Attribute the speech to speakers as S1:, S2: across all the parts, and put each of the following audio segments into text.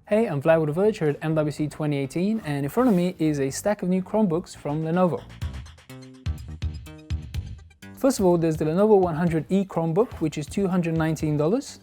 S1: Hey, I'm Vlad with The Verge here at MWC 2018, and in front of me is a stack of new Chromebooks from Lenovo. First of all, there's the Lenovo 100E Chromebook, which is $219.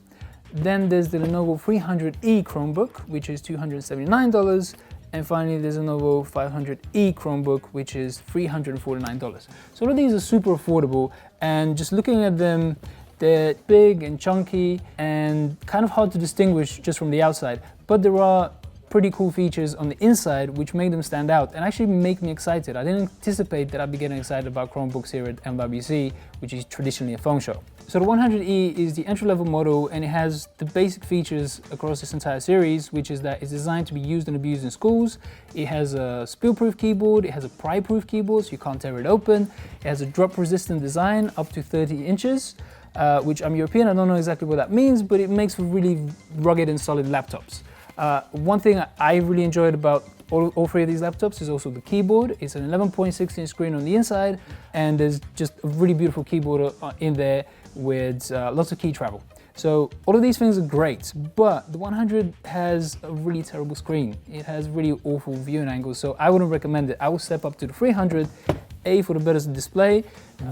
S1: Then there's the Lenovo 300E Chromebook, which is $279. And finally, there's a Lenovo 500E Chromebook, which is $349. So all of these are super affordable, and just looking at them, they're big and chunky and kind of hard to distinguish just from the outside. But there are pretty cool features on the inside which make them stand out and actually make me excited. I didn't anticipate that I'd be getting excited about Chromebooks here at MWC, which is traditionally a phone show. So the 100E is the entry-level model, and it has the basic features across this entire series, which is that it's designed to be used and abused in schools. It has a spill-proof keyboard, it has a pry-proof keyboard so you can't tear it open. It has a drop-resistant design up to 30 inches. Which I'm European, I don't know exactly what that means, but it makes for really rugged and solid laptops. One thing I really enjoyed about all three of these laptops is also the keyboard. It's an 11.6-inch screen on the inside, and there's just a really beautiful keyboard in there with lots of key travel. So all of these things are great, but the 100 has a really terrible screen. It has really awful viewing angles, so I wouldn't recommend it. I would step up to the 300, A, for the better display,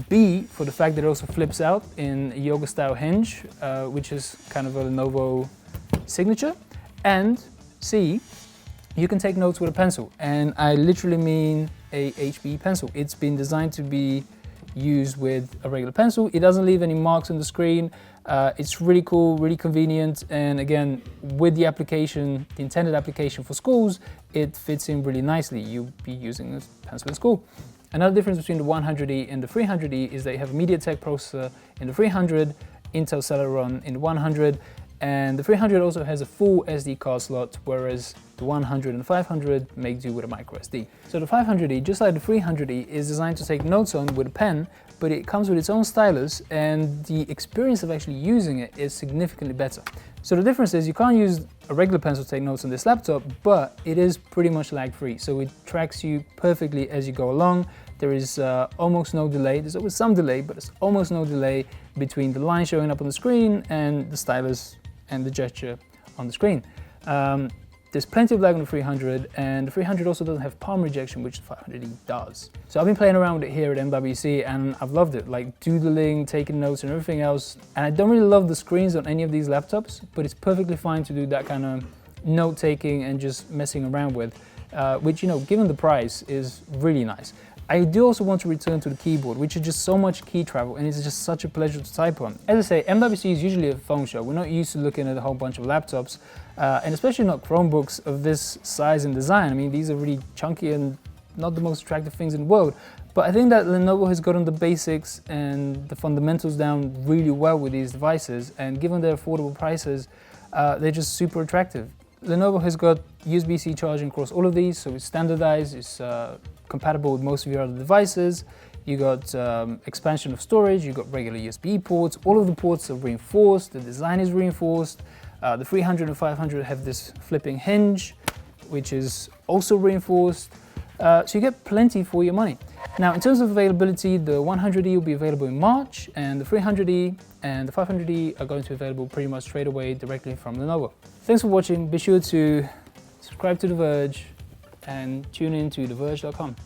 S1: B, for the fact that it also flips out in a yoga style hinge, which is kind of a Lenovo signature, and C, you can take notes with a pencil, and I literally mean a HB pencil. It's been designed to be used with a regular pencil. It doesn't leave any marks on the screen. It's really cool, really convenient, and again, with the application, the intended application for schools, it fits in really nicely. You'll be using this pencil in school. Another difference between the 100E and the 300E is that you have a MediaTek processor in the 300, Intel Celeron in the 100, and the 300 also has a full SD card slot, whereas the 100 and the 500 make do with a micro SD. So the 500E, just like the 300E, is designed to take notes on with a pen, but it comes with its own stylus, and the experience of actually using it is significantly better. So the difference is you can't use a regular pencil to take notes on this laptop, but it is pretty much lag-free. So it tracks you perfectly as you go along. There is almost no delay. There's always some delay, but there's almost no delay between the line showing up on the screen and the stylus and the gesture on the screen. There's plenty of lag on the 300, and the 300 also doesn't have palm rejection, which the 500E does. So I've been playing around with it here at MWC, and I've loved it, like doodling, taking notes and everything else. And I don't really love the screens on any of these laptops, but it's perfectly fine to do that kind of note-taking and just messing around with, which, you know, given the price, is really nice. I do also want to return to the keyboard, which is just so much key travel, and it's just such a pleasure to type on. As I say, MWC is usually a phone show. We're not used to looking at a whole bunch of laptops, and especially not Chromebooks of this size and design. I mean, these are really chunky and not the most attractive things in the world. But I think that Lenovo has gotten the basics and the fundamentals down really well with these devices, and given their affordable prices, they're just super attractive. Lenovo has got USB-C charging across all of these, so it's standardized, it's compatible with most of your other devices. You got expansion of storage, you got regular USB ports, all of the ports are reinforced, the design is reinforced. The 300 and 500 have this flipping hinge, which is also reinforced. So you get plenty for your money. Now, in terms of availability, the 100E will be available in March, and the 300E and the 500E are going to be available pretty much straight away directly from Lenovo. Thanks for watching. Be sure to subscribe to The Verge and tune in to TheVerge.com.